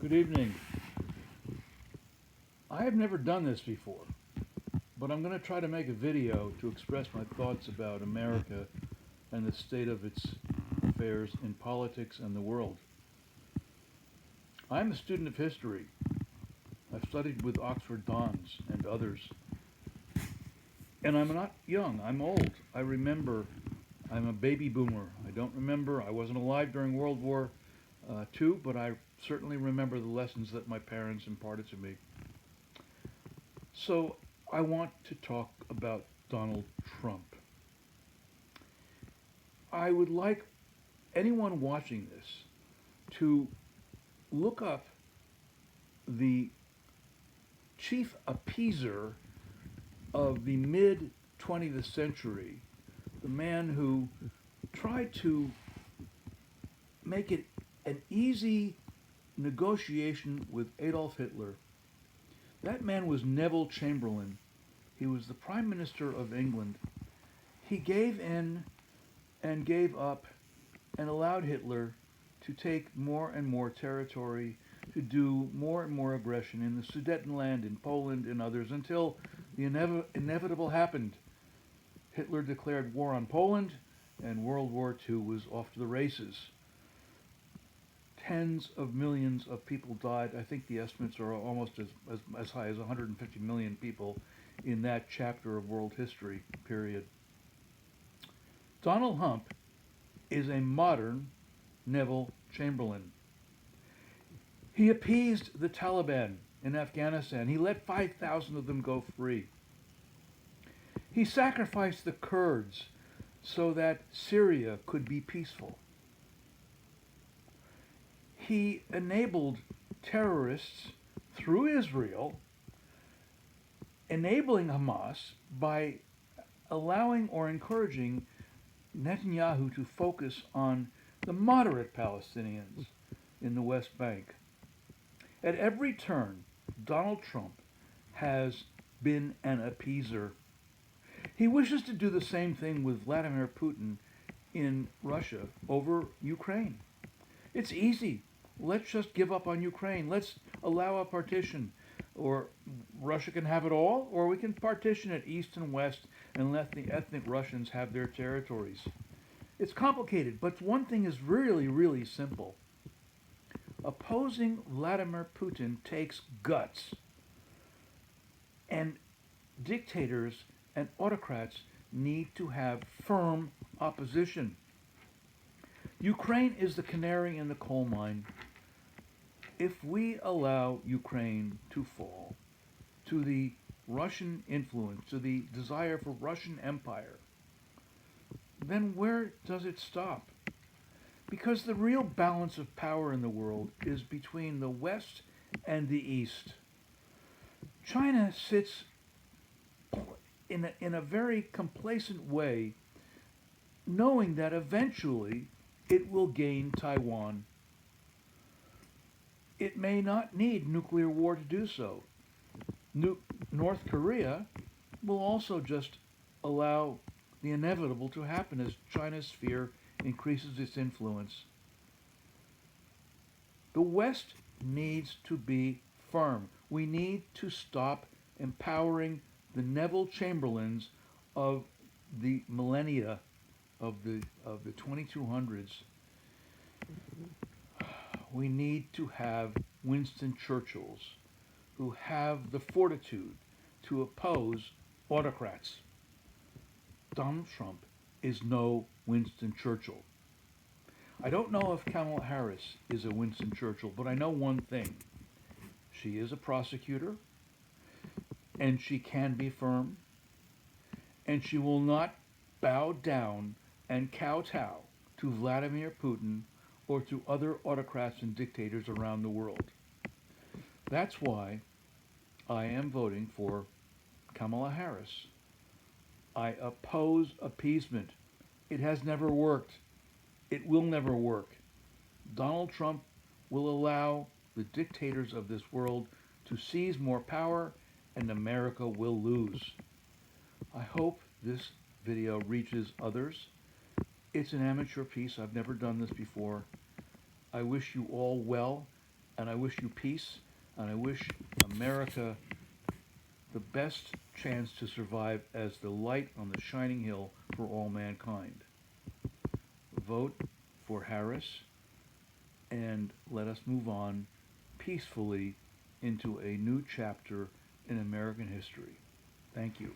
Good evening. I have never done this before, but I'm going to try to make a video to express my thoughts about America and the state of its affairs in politics and the world. I'm a student of history. I've studied with Oxford Dons and others. And I'm not young, I'm old. I remember I'm a baby boomer. I don't remember, I wasn't alive during World War II, but I certainly remember the lessons that my parents imparted to me. So I want to talk about Donald Trump. I would like anyone watching this to look up the chief appeaser of the mid 20th century, the man who tried to make it an easy negotiation with Adolf Hitler. That man was Neville Chamberlain. He was the Prime Minister of England. He gave in and gave up and allowed Hitler to take more and more territory, to do more and more aggression in the Sudetenland, in Poland, and others, until the inevitable happened. Hitler declared war on Poland, and World War II was off to the races. Tens of millions of people died. I think the estimates are almost as high as 150 million people in that chapter of world history, period. Donald Trump is a modern Neville Chamberlain. He appeased the Taliban in Afghanistan. He let 5,000 of them go free. He sacrificed the Kurds so that Syria could be peaceful. He enabled terrorists through Israel, enabling Hamas by allowing or encouraging Netanyahu to focus on the moderate Palestinians in the West Bank. At every turn, Donald Trump has been an appeaser. He wishes to do the same thing with Vladimir Putin in Russia over Ukraine. It's easy. Let's just give up on Ukraine. Let's allow a partition. Or Russia can have it all, or we can partition it east and west and let the ethnic Russians have their territories. It's complicated, but one thing is really, really simple. Opposing Vladimir Putin takes guts. And dictators and autocrats need to have firm opposition. Ukraine is the canary in the coal mine. If we allow Ukraine to fall to the Russian influence, to the desire for Russian empire, then where does it stop? Because the real balance of power in the world is between the West and the East. China sits in a very complacent way, knowing that eventually it will gain Taiwan. It may not need nuclear war to do so. North Korea will also just allow the inevitable to happen as China's sphere increases its influence. The West needs to be firm. We need to stop empowering the Neville Chamberlains of the millennia of the 2200s. We need to have Winston Churchills who have the fortitude to oppose autocrats. Donald Trump is no Winston Churchill. I don't know if Kamala Harris is a Winston Churchill, but I know one thing. She is a prosecutor, and she can be firm, and she will not bow down and kowtow to Vladimir Putin or to other autocrats and dictators around the world. That's why I am voting for Kamala Harris. I oppose appeasement. It has never worked. It will never work. Donald Trump will allow the dictators of this world to seize more power, and America will lose. I hope this video reaches others. It's an amateur piece. I've never done this before. I wish you all well. and I wish you peace, and I wish America the best chance to survive as the light on the shining hill for all mankind. Vote for Harris and let us move on peacefully into a new chapter in American history. Thank you.